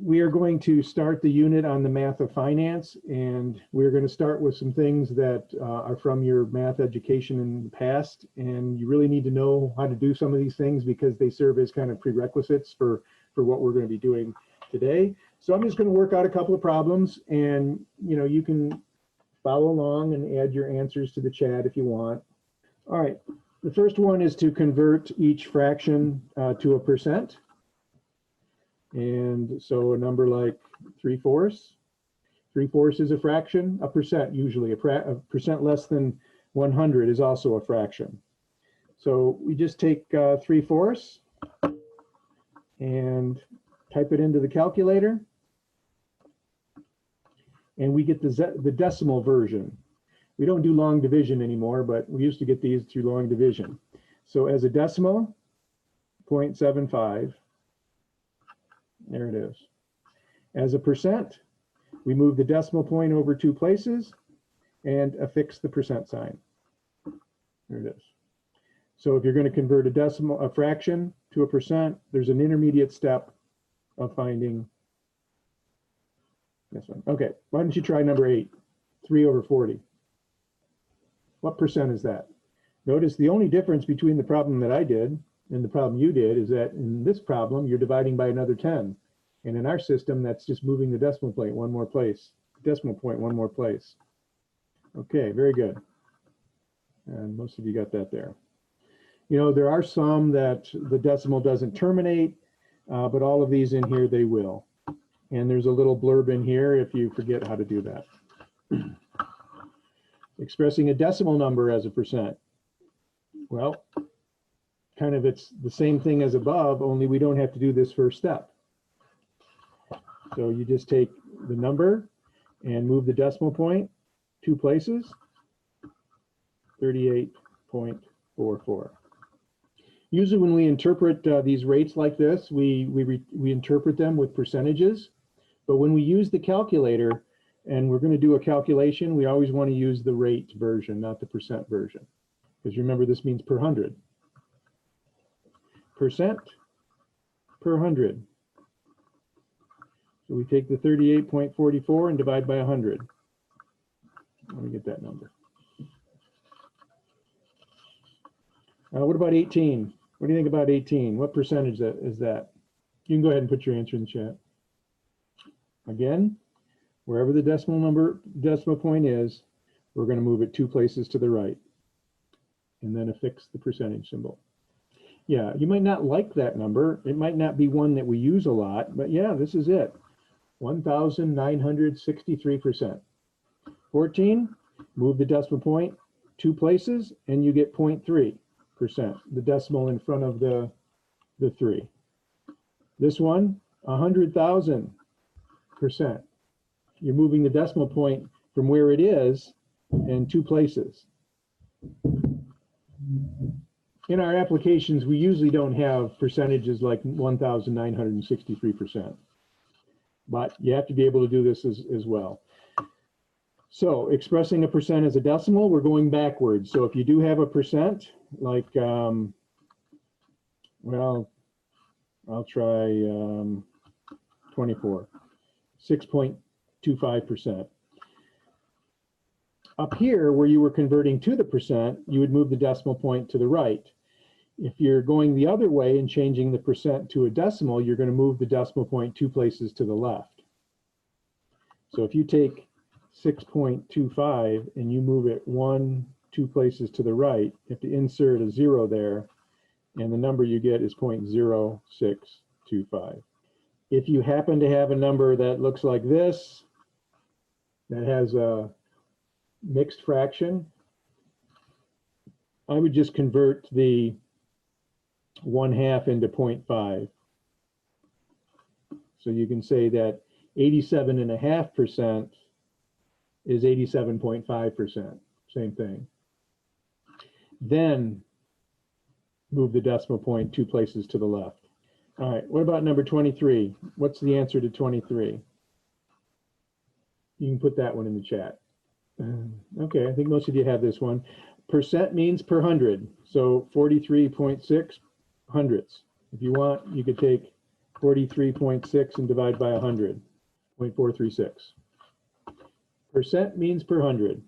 we are going to start the unit on the math of finance, and we're going to start with some things that are from your math education in the past, and you really need to know how to do some of these things because they serve as kind of prerequisites for what we're going to be doing today. So I'm just going to work out a couple of problems, and you can follow along and add your answers to the chat if you want. All right, the first one is to convert each fraction to a percent. And so a number like 3/4. 3/4 is a fraction, a percent usually. A percent less than 100 is also a fraction. So we just take 3/4 and type it into the calculator. And we get the decimal version. We don't do long division anymore, but we used to get these through long division. So as a decimal, 0.75. There it is. As a percent, we move the decimal point over 2 places and affix the percent sign. There it is. So if you're going to convert a fraction to a percent, there's an intermediate step of finding this one. Okay, why don't you try number 8, 3/40. What percent is that? Notice the only difference between the problem that I did and the problem you did is that in this problem, you're dividing by another 10. And in our system, that's just moving the decimal point one more place. Decimal point one more place. Okay, very good. And most of you got that there. There are some that the decimal doesn't terminate, but all of these in here, they will. And there's a little blurb in here if you forget how to do that. Expressing a decimal number as a percent. Well, kind of it's the same thing as above, only we don't have to do this first step. So you just take the number and move the decimal point 2 places, 38.44. Usually when we interpret these rates like this, we interpret them with percentages. But when we use the calculator and we're going to do a calculation, we always want to use the rate version, not the percent version. Because remember, this means per 100. Percent per 100. So we take the 38.44 and divide by 100. Let me get that number. What about 18? What do you think about 18? What percentage is that? You can go ahead and put your answer in the chat. Again, wherever the decimal point is, we're going to move it 2 places to the right and then affix the percentage symbol. Yeah, you might not like that number. It might not be one that we use a lot, but yeah, this is it. 1,963%. 14, move the decimal point 2 places and you get 0.3%, the decimal in front of the 3. This one, 100,000%. You're moving the decimal point from where it is and 2 places. In our applications, we usually don't have percentages like 1,963%, but you have to be able to do this as well. So expressing a percent as a decimal, we're going backwards. So if you do have a percent, like, well, I'll try 24, 6.25%. Up here, where you were converting to the percent, you would move the decimal point to the right. If you're going the other way and changing the percent to a decimal, you're going to move the decimal point 2 places to the left. So if you take 6.25 and you move it 2 places to the right, you have to insert a 0 there, and the number you get is 0.0625. If you happen to have a number that looks like this, that has a mixed fraction, I would just convert the 1/2 into 0.5. So you can say that 87.5% is 87.5%, same thing. Then move the decimal point 2 places to the left. All right, what about number 23? What's the answer to 23? You can put that one in the chat. Okay, I think most of you have this one. Percent means per 100, so 43.6 hundredths. If you want, you could take 43.6 and divide by 100, 0.436. Percent means per 100.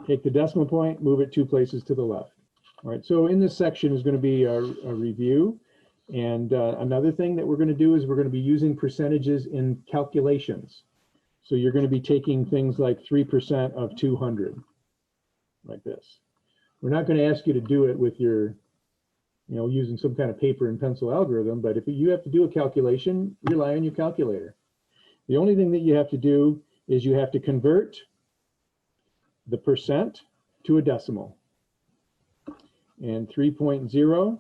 Take the decimal point, move it 2 places to the left. All right, so in this section is going to be a review. And another thing that we're going to do is we're going to be using percentages in calculations. So you're going to be taking things like 3% of 200, like this. We're not going to ask you to do it with your, using some kind of paper and pencil algorithm, but if you have to do a calculation, rely on your calculator. The only thing that you have to do is you have to convert the percent to a decimal. And 3.0,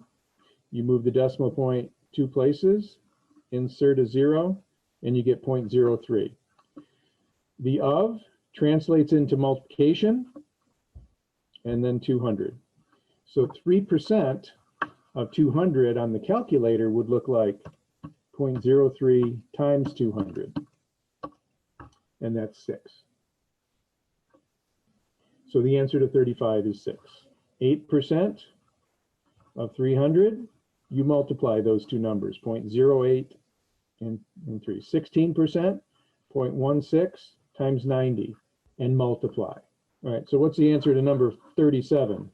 you move the decimal point 2 places, insert a 0, and you get 0.03. The of translates into multiplication, and then 200. So 3% of 200 on the calculator would look like 0.03 times 200, and that's 6. So the answer to 35 is 6. 8% of 300, you multiply those two numbers, 0.08 and 3. 16%, 0.16 times 90, and multiply. All right, so what's the answer to number 37?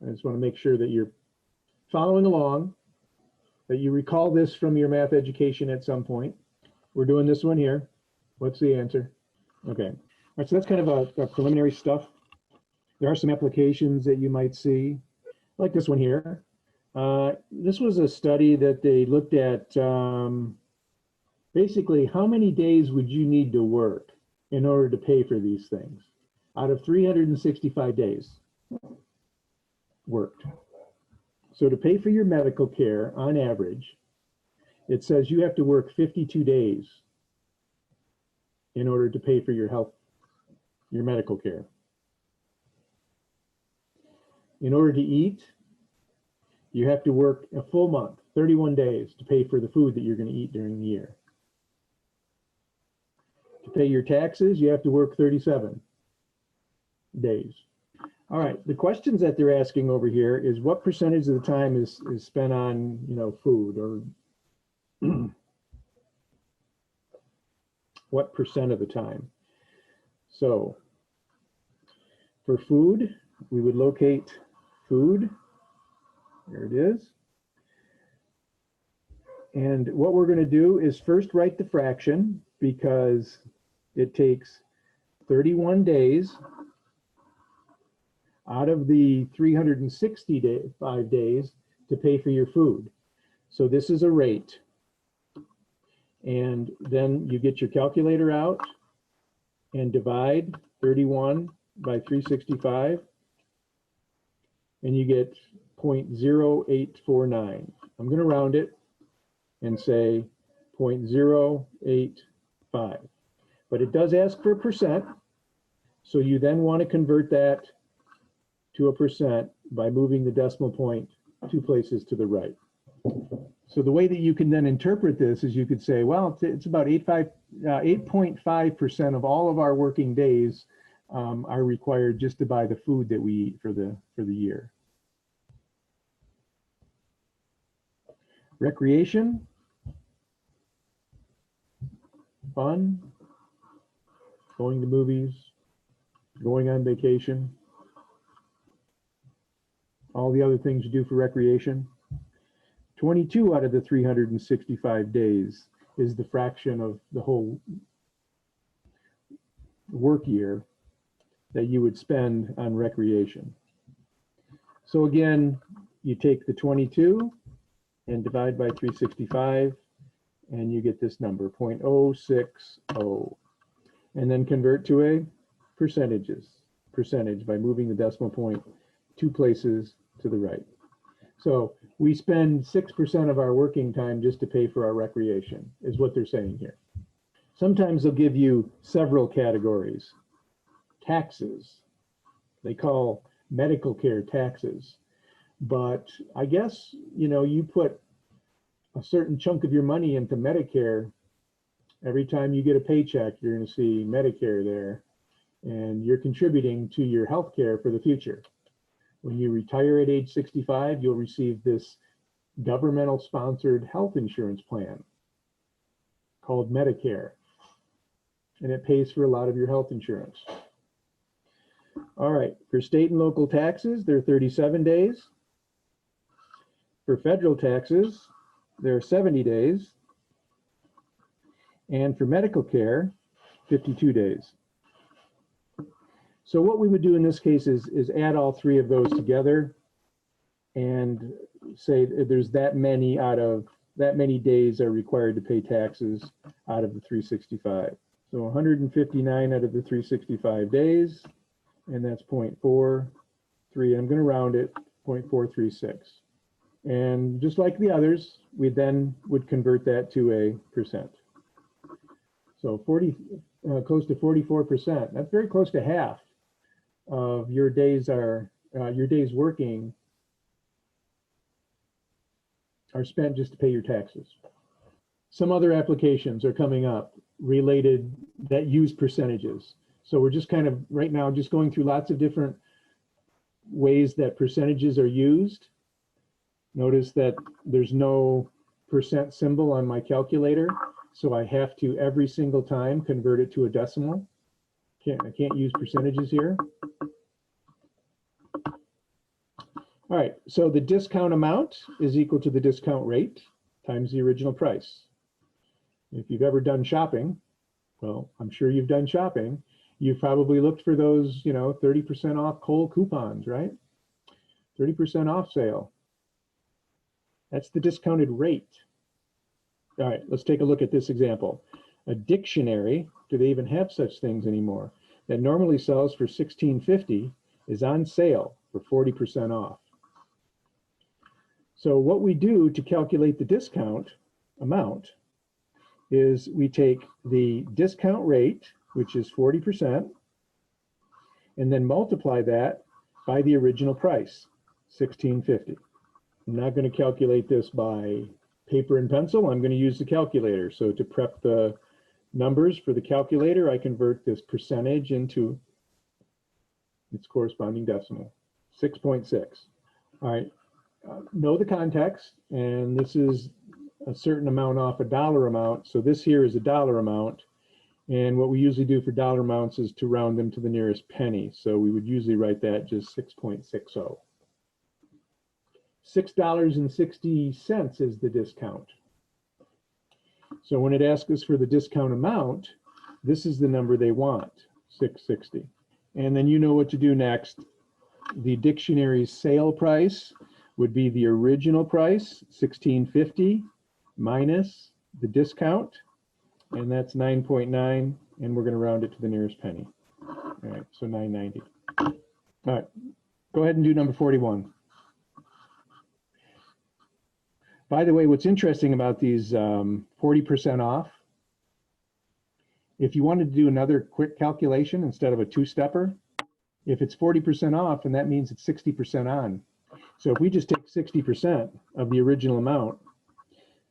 I just want to make sure that you're following along, that you recall this from your math education at some point. We're doing this one here. What's the answer? Okay, all right, so that's kind of a preliminary stuff. There are some applications that you might see, like this one here. This was a study that they looked at basically how many days would you need to work in order to pay for these things out of 365 days worked. So to pay for your medical care, on average, it says you have to work 52 days in order to pay for your medical care. In order to eat, you have to work a full month, 31 days, to pay for the food that you're going to eat during the year. To pay your taxes, you have to work 37 days. All right, the questions that they're asking over here is what percentage of the time is spent on, food, or what percent of the time? So for food, we would locate food. There it is. And what we're going to do is first write the fraction, because it takes 31 days out of the 365 days to pay for your food. So this is a rate. And then you get your calculator out and divide 31 by 365, and you get 0.0849. I'm going to round it and say 0.085. But it does ask for a percent, so you then want to convert that to a percent by moving the decimal point 2 places to the right. So the way that you can then interpret this is you could say, well, it's about 8.5% of all of our working days are required just to buy the food that we eat for the year. Recreation, fun, going to movies, going on vacation, all the other things you do for recreation. 22 out of the 365 days is the fraction of the whole work year that you would spend on recreation. So again, you take the 22 and divide by 365, and you get this number, 0.060. And then convert to a percentage by moving the decimal point 2 places to the right. So we spend 6% of our working time just to pay for our recreation, is what they're saying here. Sometimes they'll give you several categories. Taxes, they call medical care taxes. But I guess, you put a certain chunk of your money into Medicare. Every time you get a paycheck, you're going to see Medicare there, and you're contributing to your health care for the future. When you retire at age 65, you'll receive this governmental sponsored health insurance plan called Medicare, and it pays for a lot of your health insurance. All right, for state and local taxes, they're 37 days. For federal taxes, they're 70 days. And for medical care, 52 days. So what we would do in this case is add all three of those together and say there's that many days are required to pay taxes out of the 365. So 159 out of the 365 days, and that's 0.43. I'm going to round it, 0.436. And just like the others, we then would convert that to a percent. So close to 44%. That's very close to half of your days working are spent just to pay your taxes. Some other applications are coming up related that use percentages. So we're just kind of right now just going through lots of different ways that percentages are used. Notice that there's no percent symbol on my calculator, so I have to every single time convert it to a decimal. I can't use percentages here. All right, so the discount amount is equal to the discount rate times the original price. If you've ever done shopping, well, I'm sure you've done shopping, you've probably looked for those, 30% off Kohl coupons, right? 30% off sale. That's the discounted rate. All right, let's take a look at this example. A dictionary, do they even have such things anymore, that normally sells for $16.50 is on sale for 40% off. So what we do to calculate the discount amount is we take the discount rate, which is 40%, and then multiply that by the original price, $16.50. I'm not going to calculate this by paper and pencil. I'm going to use the calculator. So to prep the numbers for the calculator, I convert this percentage into its corresponding decimal, 6.6. All right, know the context, and this is a certain amount off a dollar amount. So this here is a dollar amount. And what we usually do for dollar amounts is to round them to the nearest penny. So we would usually write that just 6.60. $6.60 is the discount. So when it asks us for the discount amount, this is the number they want, $6.60. And then you know what to do next. The dictionary's sale price would be the original price, $16.50, minus the discount, and that's 9.9, and we're going to round it to the nearest penny. All right, so 9.90. All right, go ahead and do number 41. By the way, what's interesting about these 40% off, if you wanted to do another quick calculation instead of a two-stepper, if it's 40% off, and that means it's 60% on. So if we just take 60% of the original amount,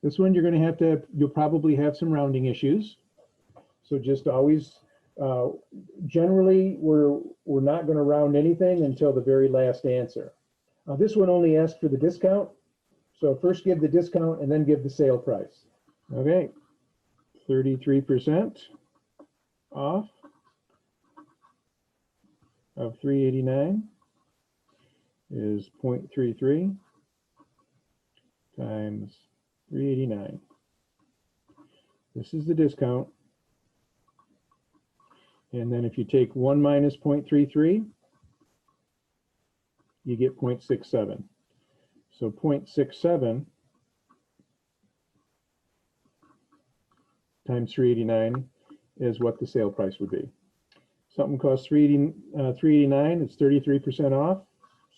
this one you'll probably have some rounding issues. So just always, generally, we're not going to round anything until the very last answer. This one only asks for the discount. So first give the discount and then give the sale price. Okay, 33% off of 389 is 0.33 times 389. This is the discount. And then if you take 1 minus 0.33, you get 0.67. So 0.67 times 389 is what the sale price would be. Something costs $389, it's 33% off,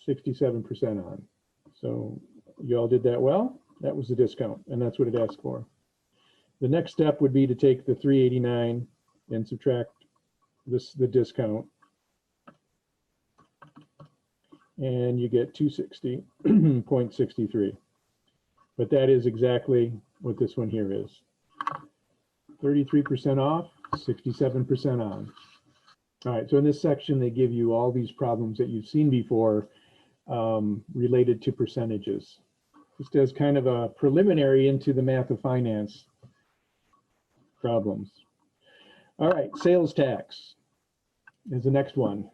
67% on. So you all did that well. That was the discount, and that's what it asked for. The next step would be to take the $389 and subtract the discount, and you get 260.63. But that is exactly what this one here is. 33% off, 67% on. All right, so in this section, they give you all these problems that you've seen before related to percentages. just as kind of a preliminary into the math of finance problems. All right, sales tax is the next one.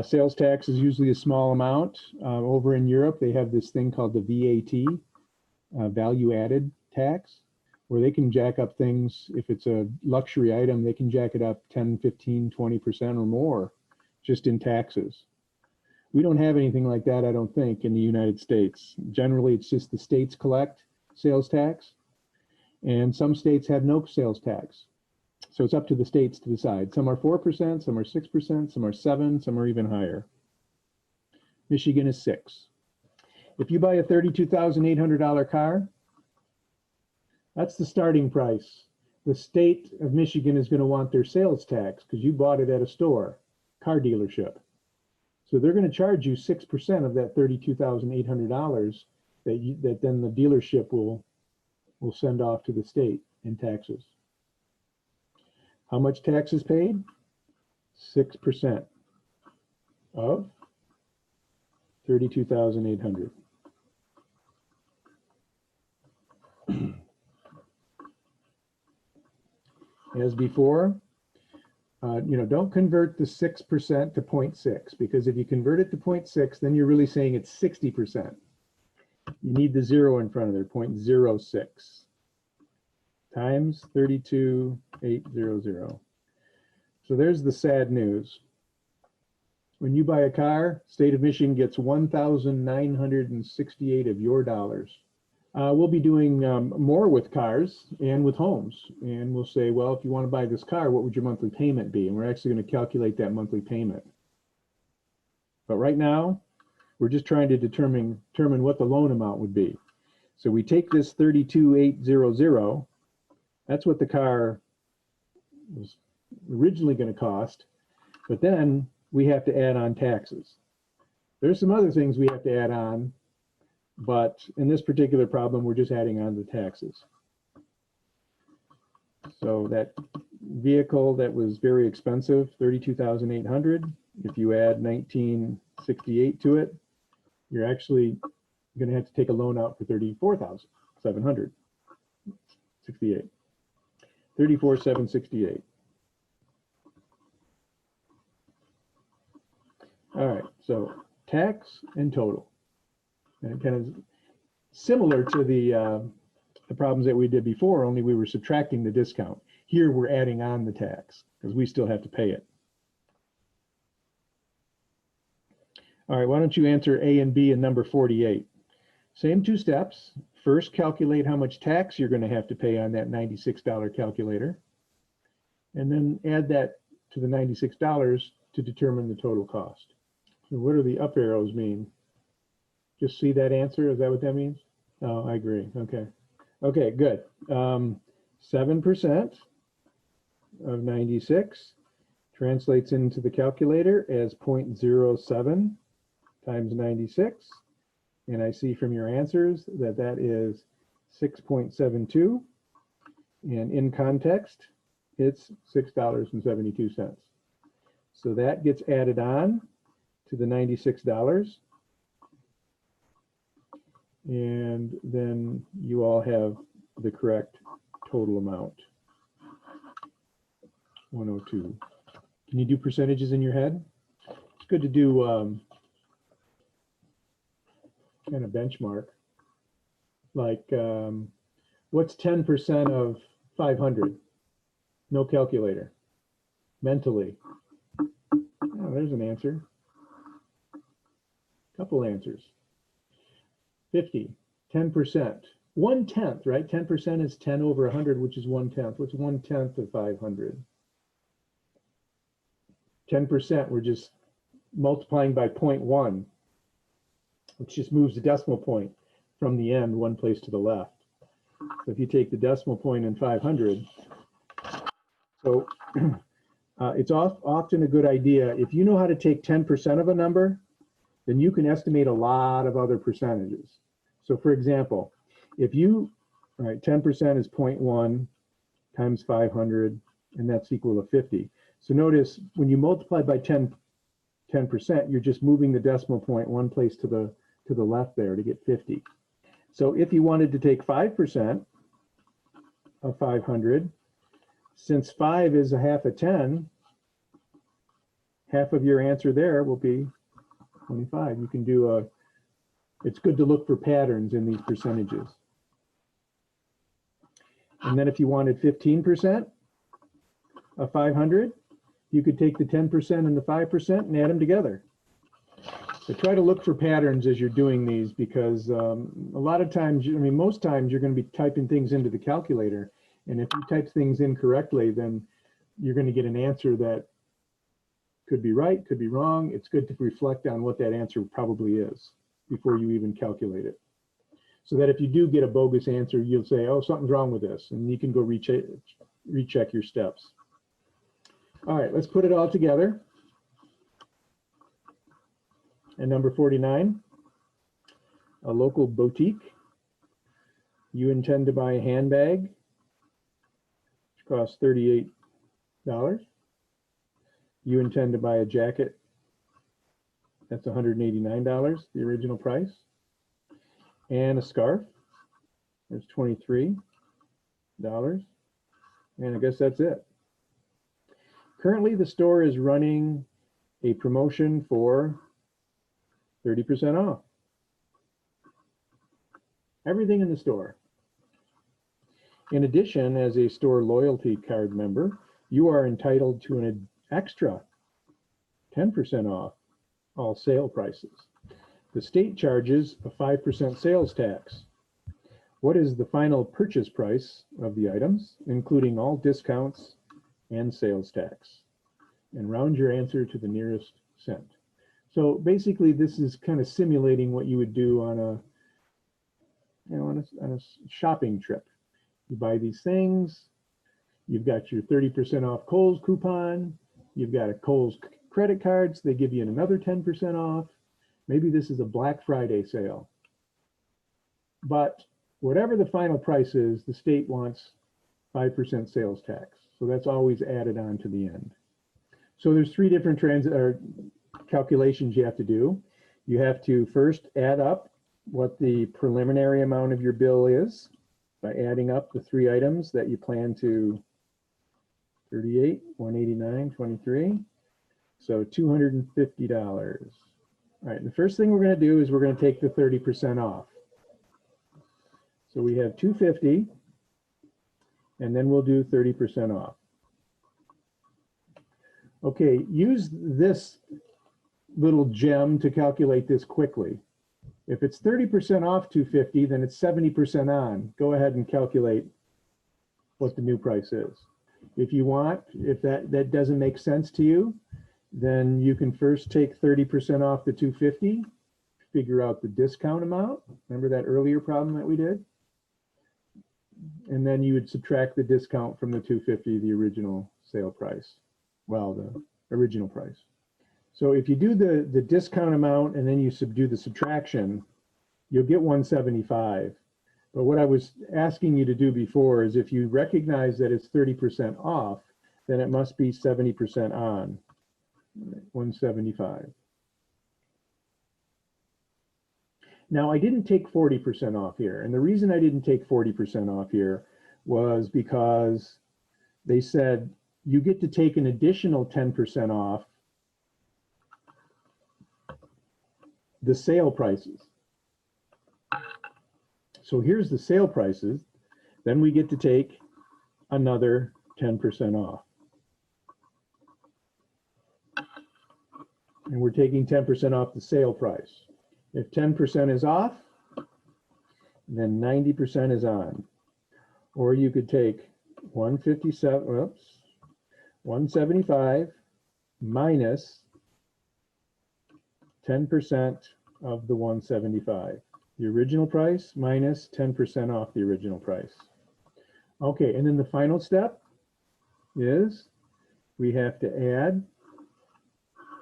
Sales tax is usually a small amount. Over in Europe, they have this thing called the VAT, value added tax, where they can jack up things. If it's a luxury item, they can jack it up 10, 15, 20% or more just in taxes. We don't have anything like that, I don't think, in the United States. Generally, it's just the states collect sales tax, and some states have no sales tax. So it's up to the states to decide. Some are 4%, some are 6%, some are 7%, some are even higher. Michigan is 6%. If you buy a $32,800 car, that's the starting price. The state of Michigan is going to want their sales tax because you bought it at a store, car dealership. So they're going to charge you 6% of that $32,800 that then the dealership will send off to the state in taxes. How much tax is paid? 6% of 32,800. As before, don't convert the 6% to 0.6, because if you convert it to 0.6, then you're really saying it's 60%. You need the zero in front of there, 0.06 times 32,800. So there's the sad news. When you buy a car, state of Michigan gets 1,968 of your dollars. We'll be doing more with cars and with homes. And we'll say, well, if you want to buy this car, what would your monthly payment be? And we're actually going to calculate that monthly payment. But right now, we're just trying to determine what the loan amount would be. So we take this 32,800. That's what the car was originally going to cost. But then we have to add on taxes. There's some other things we have to add on, but in this particular problem, we're just adding on the taxes. So that vehicle that was very expensive, 32,800, if you add 1968 to it, you're actually going to have to take a loan out for 34,768. 34,768. All right, so tax and total. And kind of similar to the problems that we did before, only we were subtracting the discount. Here we're adding on the tax because we still have to pay it. All right, why don't you answer A and B in number 48? Same two steps. First, calculate how much tax you're going to have to pay on that $96 calculator, and then add that to the $96 to determine the total cost. So what do the up arrows mean? Just see that answer? Is that what that means? Oh, I agree. Okay. Okay, good. 7% of 96 translates into the calculator as 0.07 times 96. And I see from your answers that that is 6.72. And in context, it's $6.72. So that gets added on to the $96. And then you all have the correct total amount, 102. Can you do percentages in your head? It's good to do kind of benchmark. Like, what's 10% of 500? No calculator. Mentally. Oh, there's an answer. Couple answers. 50, 10%, 1/10, right? 10% is 10 over 100, which is 1/10. What's 1/10 of 500? 10%, we're just multiplying by 0.1, which just moves the decimal point from the end one place to the left. So if you take the decimal point in 500, so it's often a good idea, if you know how to take 10% of a number, then you can estimate a lot of other percentages. So for example, if you, all right, 10% is 0.1 times 500, and that's equal to 50. So notice when you multiply by 10%, you're just moving the decimal point one place to the left there to get 50. So if you wanted to take 5% of 500, since 5 is a half of 10, half of your answer there will be 25. You can do it's good to look for patterns in these percentages. And then if you wanted 15% of 500, you could take the 10% and the 5% and add them together. So try to look for patterns as you're doing these, because a lot of times, I mean, most times you're going to be typing things into the calculator. And if you type things incorrectly, then you're going to get an answer that could be right, could be wrong. It's good to reflect on what that answer probably is before you even calculate it. So that if you do get a bogus answer, you'll say, oh, something's wrong with this. And you can go recheck your steps. All right, let's put it all together. And number 49, a local boutique. You intend to buy a handbag, which costs $38. You intend to buy a jacket, that's $189, the original price. And a scarf, there's $23. And I guess that's it. Currently, the store is running a promotion for 30% off. Everything in the store. In addition, as a store loyalty card member, you are entitled to an extra 10% off all sale prices. The state charges a 5% sales tax. What is the final purchase price of the items, including all discounts and sales tax? And round your answer to the nearest cent. So basically, this is kind of simulating what you would do on a shopping trip. You buy these things, you've got your 30% off Kohl's coupon, you've got a Kohl's credit cards, they give you another 10% off. Maybe this is a Black Friday sale. But whatever the final price is, the state wants 5% sales tax. So that's always added on to the end. So there's three different calculations you have to do. You have to first add up what the preliminary amount of your bill is by adding up the three items that you plan to 38, 189, 23. So $250. All right, the first thing we're going to do is we're going to take the 30% off. So we have $250, and then we'll do 30% off. Okay, use this little gem to calculate this quickly. If it's 30% off $250, then it's 70% on. Go ahead and calculate what the new price is. If you want, if that doesn't make sense to you, then you can first take 30% off the $250, figure out the discount amount. Remember that earlier problem that we did? And then you would subtract the discount from the $250, the original sale price. Well, the original price. So if you do the discount amount and then you do the subtraction, you'll get $175. But what I was asking you to do before is if you recognize that it's 30% off, then it must be 70% on, 175. Now, I didn't take 40% off here. And the reason I didn't take 40% off here was because they said you get to take an additional 10% off the sale prices. So here's the sale prices. Then we get to take another 10% off. And we're taking 10% off the sale price. If 10% is off, then 90% is on. Or you could take 175 minus 10% of the 175. The original price minus 10% off the original price. Okay, and then the final step is we have to add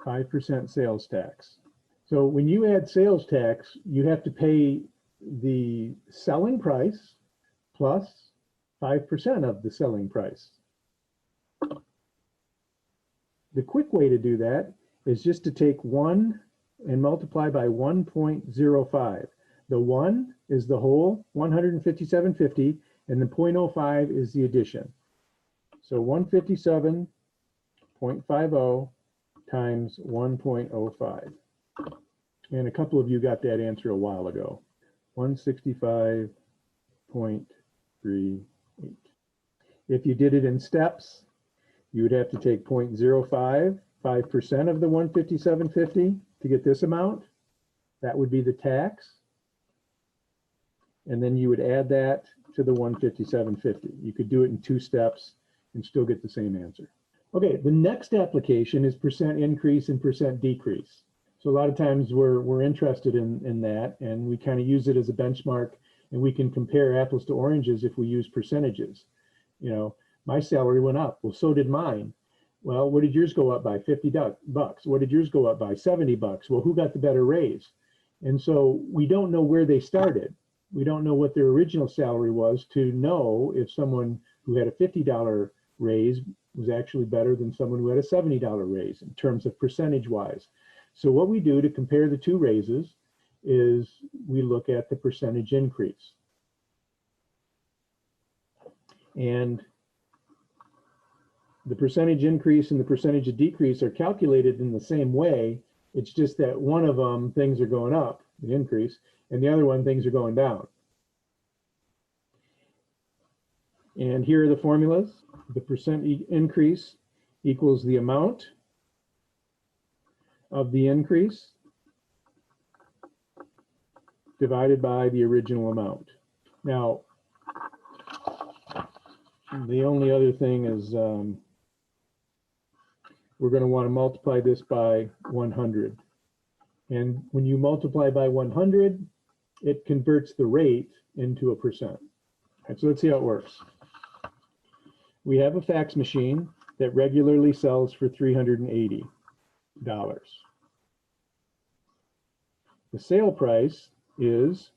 5% sales tax. So when you add sales tax, you have to pay the selling price plus 5% of the selling price. The quick way to do that is just to take 1 and multiply by 1.05. The 1 is the whole 157.50, and the 0.05 is the addition. So 157.50 times 1.05. And a couple of you got that answer a while ago. 165.38. If you did it in steps, you would have to take 0.05, 5% of the 157.50 to get this amount. That would be the tax. And then you would add that to the 157.50. You could do it in 2 steps and still get the same answer. Okay, the next application is percent increase and percent decrease. So a lot of times we're interested in that, and we kind of use it as a benchmark, and we can compare apples to oranges if we use percentages. You know, my salary went up. Well, so did mine. Well, what did yours go up by? 50 bucks. What did yours go up by? 70 bucks. Well, who got the better raise? And so we don't know where they started. We don't know what their original salary was to know if someone who had a $50 raise was actually better than someone who had a $70 raise in terms of percentage wise. So what we do to compare the 2 raises is we look at the percentage increase. And the percentage increase and the percentage of decrease are calculated in the same way. It's just that one of them, things are going up, the increase, and the other one, things are going down. And here are the formulas. The percent increase equals the amount of the increase divided by the original amount. Now, the only other thing is we're going to want to multiply this by 100. And when you multiply by 100, it converts the rate into a percent. Right, so let's see how it works. We have a fax machine that regularly sells for $380. The sale price is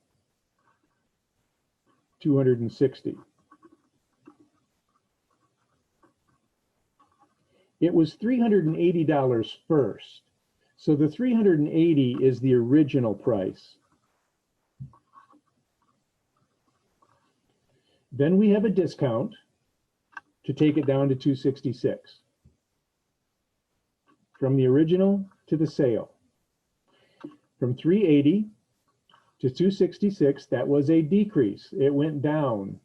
$260. It was $380 first. So the $380 is the original price. Then we have a discount to take it down to $266. From the original to the sale. From $380 to $266, that was a decrease. It went down,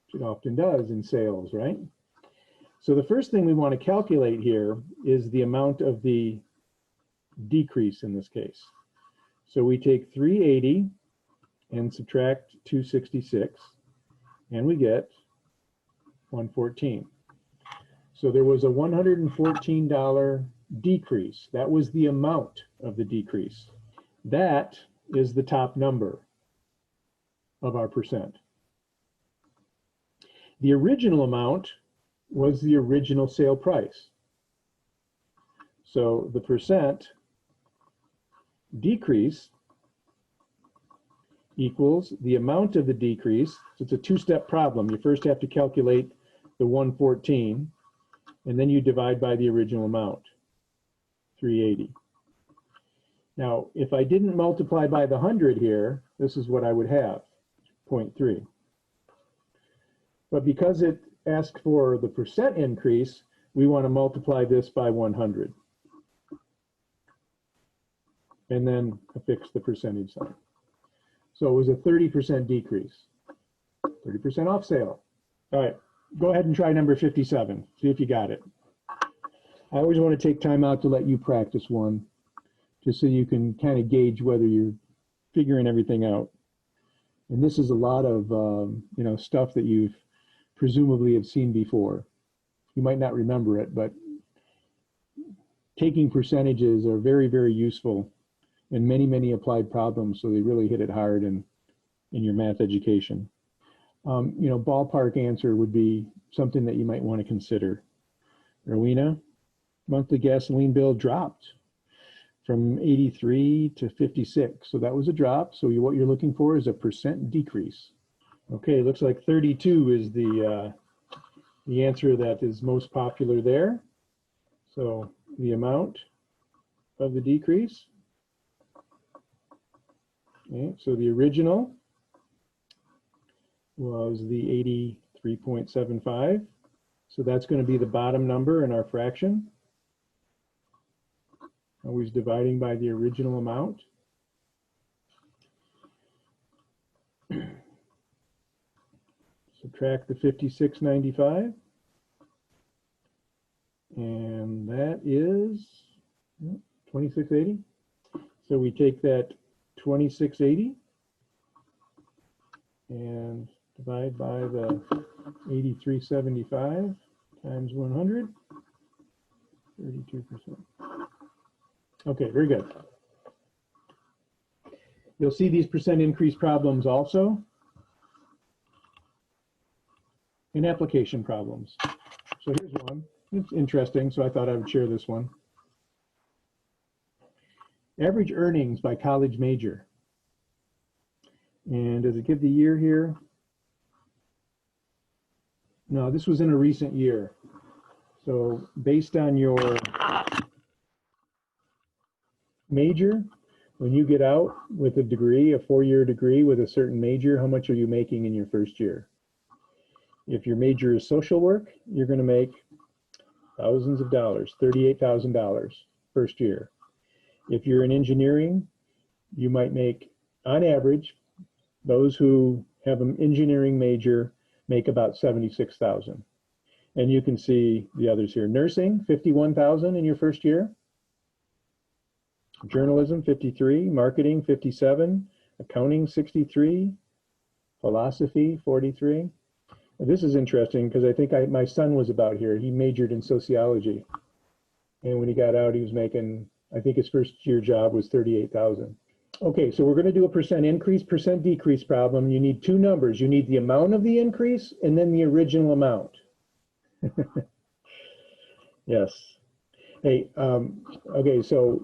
which it often does in sales, right? So the first thing we want to calculate here is the amount of the decrease in this case. So we take 380 and subtract 266, and we get 114. So there was a $114 decrease. That was the amount of the decrease. That is the top number of our percent. The original amount was the original sale price. So the percent decrease equals the amount of the decrease. So it's a 2-step problem. You first have to calculate the 114, and then you divide by the original amount, 380. Now, if I didn't multiply by the 100 here, this is what I would have, 0.3. But because it asked for the percent increase, we want to multiply this by 100. And then affix the percentage sign. So it was a 30% decrease, 30% off sale. All right, go ahead and try number 57. See if you got it. I always want to take time out to let you practice one, just so you can kind of gauge whether you're figuring everything out. And this is a lot of stuff that you've presumably have seen before. You might not remember it, but taking percentages are very, very useful in many, many applied problems, so they really hit it hard in your math education. Ballpark answer would be something that you might want to consider. Rowena, monthly gasoline bill dropped from 83 to 56. So that was a drop. So what you're looking for is a percent decrease. Okay, looks like 32 is the answer that is most popular there. So the amount of the decrease Okay, so the original was the 83.75. So that's going to be the bottom number in our fraction. Always dividing by the original amount. Subtract the 56.95. And that is 2680. So we take that 2680 and divide by the 83.75 times 100, 32%. Okay, very good. You'll see these percent increase problems also in application problems. So here's one. It's interesting, so I thought I would share this one. Average earnings by college major. And does it give the year here? No, this was in a recent year. So based on your major, when you get out with a degree, a 4-year degree with a certain major, how much are you making in your first year? If your major is social work, you're going to make thousands of dollars, $38,000 first year. If you're in engineering, you might make, on average, those who have an engineering major make about $76,000. And you can see the others here. Nursing, $51,000 in your first year. Journalism, $53,000. Marketing, $57,000. Accounting, $63,000. Philosophy, $43,000. This is interesting because I think my son was about here. He majored in sociology. And when he got out, he was making, I think his first year job was $38,000. Okay, so we're going to do a percent increase, percent decrease problem. You need two numbers. You need the amount of the increase and then the original amount. Yes. Hey, okay, so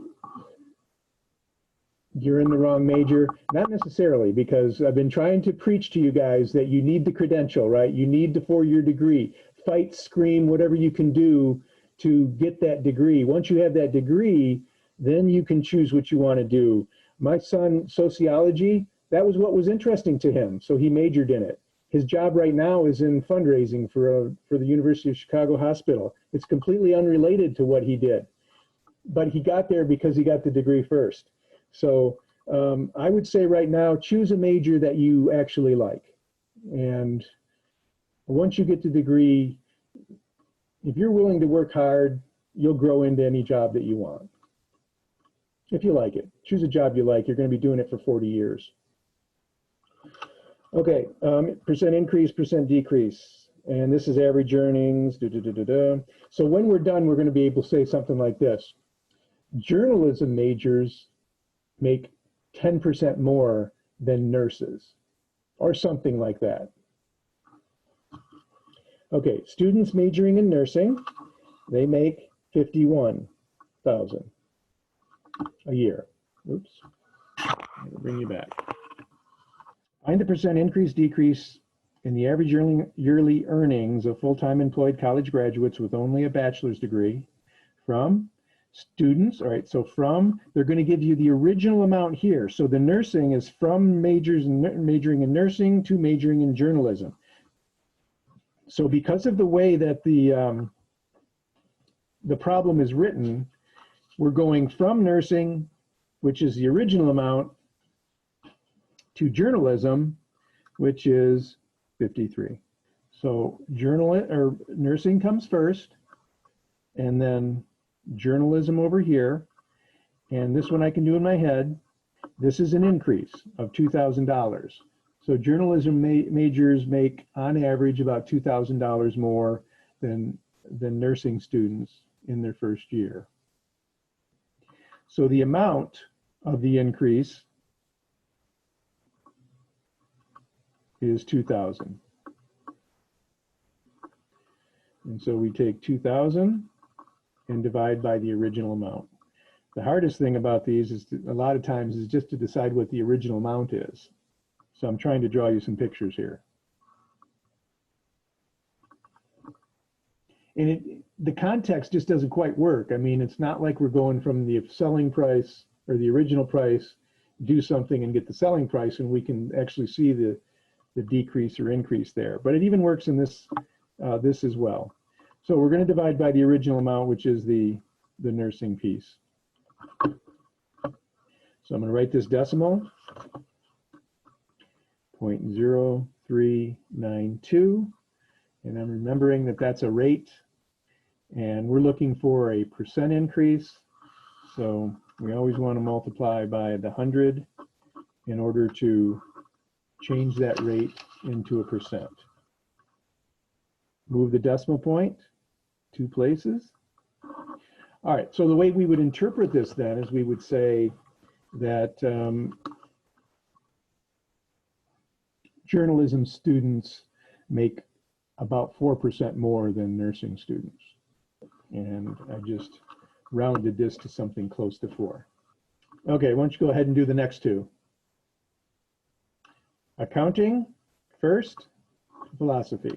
you're in the wrong major. Not necessarily, because I've been trying to preach to you guys that you need the credential, right? You need the 4-year degree. Fight, scream, whatever you can do to get that degree. Once you have that degree, then you can choose what you want to do. My son, sociology, that was what was interesting to him, so he majored in it. His job right now is in fundraising for the University of Chicago Hospital. It's completely unrelated to what he did, but he got there because he got the degree first. So I would say right now, choose a major that you actually like. And once you get the degree, if you're willing to work hard, you'll grow into any job that you want. If you like it, choose a job you like. You're going to be doing it for 40 years. Okay, percent increase, percent decrease. And this is average earnings. So when we're done, we're going to be able to say something like this. Journalism majors make 10% more than nurses, or something like that. Okay, students majoring in nursing, they make $51,000 a year. Oops, I'll bring you back. Find the percent increase, decrease in the average yearly earnings of full-time employed college graduates with only a bachelor's degree from students. All right, so from, they're going to give you the original amount here. So the nursing is from majoring in nursing to majoring in journalism. So because of the way that the problem is written, we're going from nursing, which is the original amount, to journalism, which is 53. So nursing comes first, and then journalism over here. And this one I can do in my head. This is an increase of $2,000. So journalism majors make, on average, about $2,000 more than nursing students in their first year. So the amount of the increase is 2,000. And so we take 2,000 and divide by the original amount. The hardest thing about these is a lot of times is just to decide what the original amount is. So I'm trying to draw you some pictures here. And the context just doesn't quite work. I mean, it's not like we're going from the selling price or the original price do something and get the selling price, and we can actually see the decrease or increase there. But it even works in this this as well. So we're going to divide by the original amount, which is the nursing piece. So I'm going to write this decimal, 0.0392, and I'm remembering that that's a rate, and we're looking for a percent increase. So we always want to multiply by the 100 in order to change that rate into a percent. Move the decimal point 2 places. All right, so the way we would interpret this then is we would say that journalism students make about 4% more than nursing students. And I just rounded this to something close to 4. Okay, why don't you go ahead and do the next two. Accounting first, philosophy.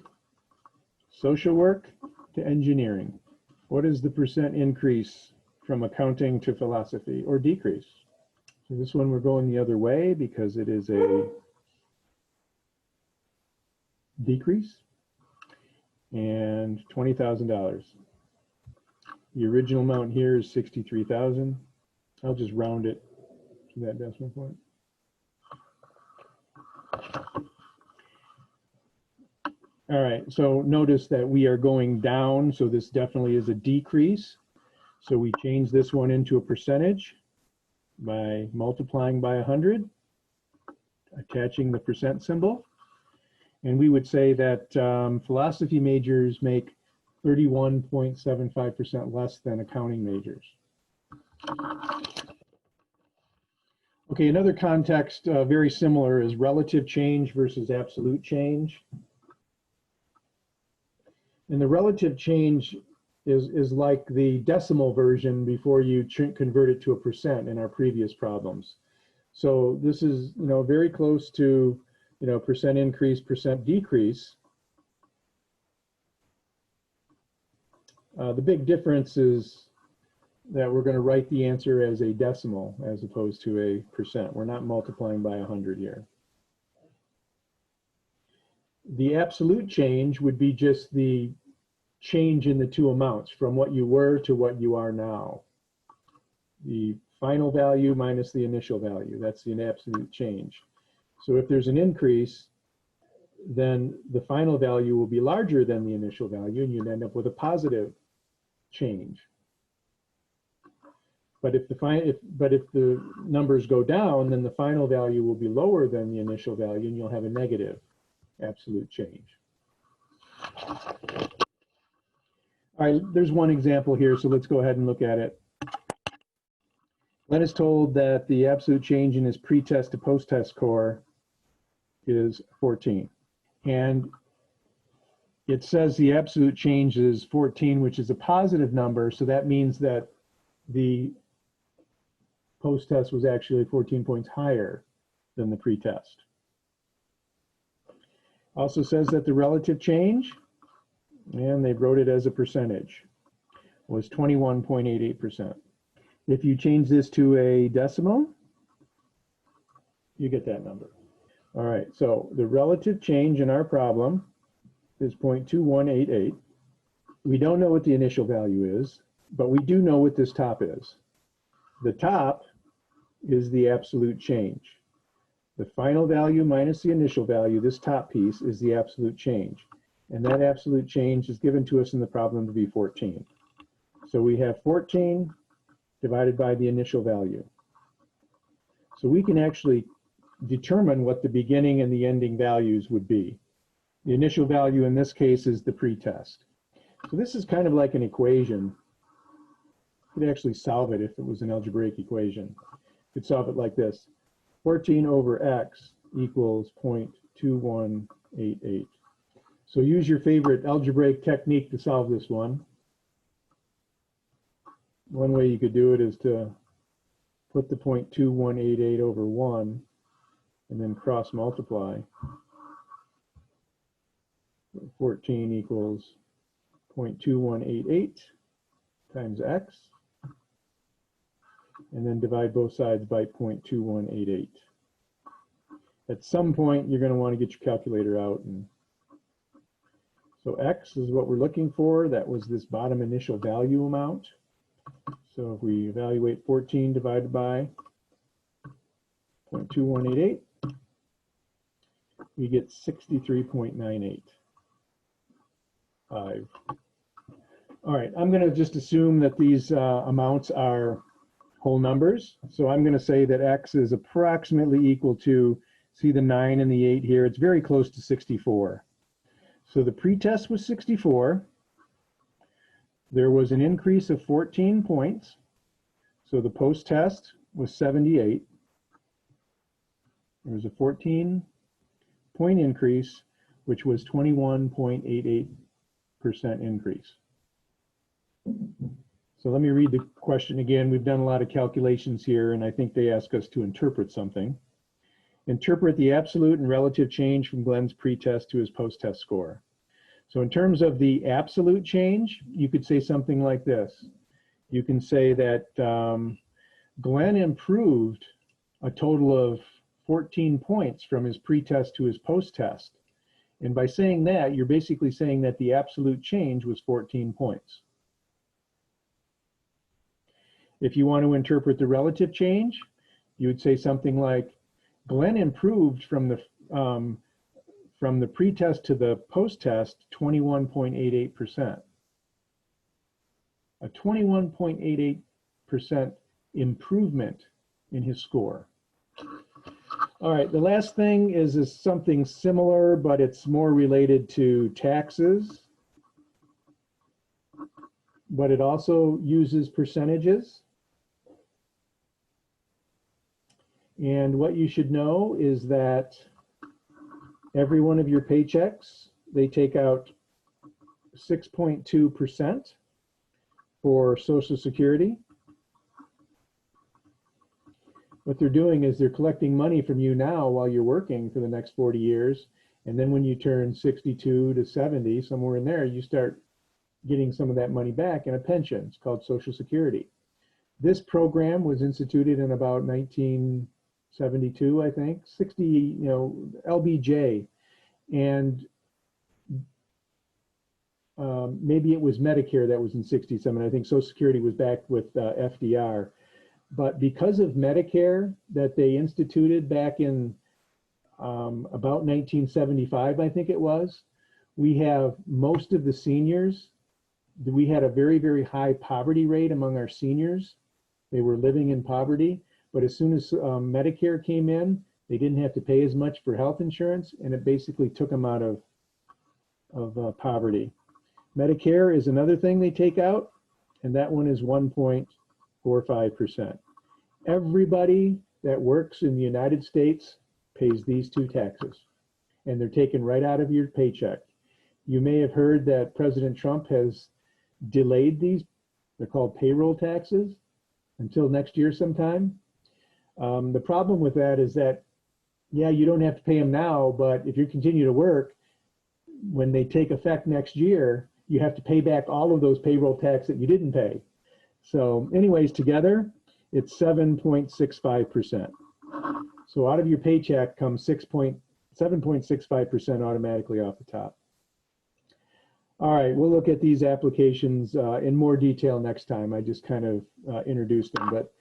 Social work to engineering. What is the percent increase from accounting to philosophy, or decrease? So this one we're going the other way because it is a decrease, and $20,000. The original amount here is 63,000. I'll just round it to that decimal point. All right, so notice that we are going down, so this definitely is a decrease. So we change this one into a percentage by multiplying by 100, attaching the percent symbol. And we would say that philosophy majors make 31.75% less than accounting majors. Okay, another context very similar is relative change versus absolute change. And the relative change is like the decimal version before you convert it to a percent in our previous problems. So this is, very close to, percent increase, percent decrease. The big difference is that we're going to write the answer as a decimal as opposed to a percent. We're not multiplying by 100 here. The absolute change would be just the change in the two amounts from what you were to what you are now. The final value minus the initial value, that's an absolute change. So if there's an increase, then the final value will be larger than the initial value, and you'd end up with a positive change. But if the numbers go down, then the final value will be lower than the initial value, and you'll have a negative absolute change. All right, there's one example here, so let's go ahead and look at it. Len is told that the absolute change in his pre-test to post-test score is 14. And it says the absolute change is 14, which is a positive number, so that means that the post-test was actually 14 points higher than the pre-test. Also says that the relative change, and they wrote it as a percentage, was 21.88%. If you change this to a decimal, you get that number. All right, so the relative change in our problem is 0.2188. We don't know what the initial value is, but we do know what this top is. The top is the absolute change. The final value minus the initial value, this top piece, is the absolute change. And that absolute change is given to us in the problem to be 14. So we have 14 divided by the initial value. So we can actually determine what the beginning and the ending values would be. The initial value in this case is the pretest. So this is kind of like an equation. You could actually solve it if it was an algebraic equation. You could solve it like this. 14 over x equals 0.2188. So use your favorite algebraic technique to solve this one. One way you could do it is to put the 0.2188 over 1 and then cross multiply. 14 equals 0.2188 times x. and then divide both sides by 0.2188. At some point, you're going to want to get your calculator out. And so x is what we're looking for. That was this bottom initial value amount. So if we evaluate 14 divided by 0.2188, we get 63.985. All right, I'm going to just assume that these amounts are whole numbers. So I'm going to say that x is approximately equal to, see the 9 and the 8 here, it's very close to 64. So the pretest was 64. There was an increase of 14 points. So the post-test was 78. There was a 14-point increase, which was 21.88% increase. So let me read the question again. We've done a lot of calculations here, and I think they ask us to interpret something. Interpret the absolute and relative change from Glenn's pretest to his post-test score. So in terms of the absolute change, you could say something like this. You can say that Glenn improved a total of 14 points from his pretest to his post-test. And by saying that, you're basically saying that the absolute change was 14 points. If you want to interpret the relative change, you would say something like, Glenn improved from the pretest to the post-test 21.88%. A 21.88% improvement in his score. All right, the last thing is something similar, but it's more related to taxes. But it also uses percentages. And what you should know is that every one of your paychecks, they take out 6.2% for Social Security. What they're doing is they're collecting money from you now while you're working for the next 40 years. And then when you turn 62 to 70, somewhere in there, you start getting some of that money back in a pension. It's called Social Security. This program was instituted in about 1972, I think, 60, LBJ. And maybe it was Medicare that was in 67. I think Social Security was back with FDR. But because of Medicare that they instituted back in about 1975, I think it was, we have most of the seniors, we had a very, very high poverty rate among our seniors. They were living in poverty. But as soon as Medicare came in, they didn't have to pay as much for health insurance, and it basically took them out of poverty. Medicare is another thing they take out, and that one is 1.45%. Everybody that works in the United States pays these two taxes, and they're taken right out of your paycheck. You may have heard that President Trump has delayed these, they're called payroll taxes, until next year sometime. The problem with that is that, yeah, you don't have to pay them now, but if you continue to work, when they take effect next year, you have to pay back all of those payroll tax that you didn't pay. So anyways, together, it's 7.65%. So out of your paycheck comes 7.65% automatically off the top. All right, we'll look at these applications in more detail next time. I just kind of introduced them, but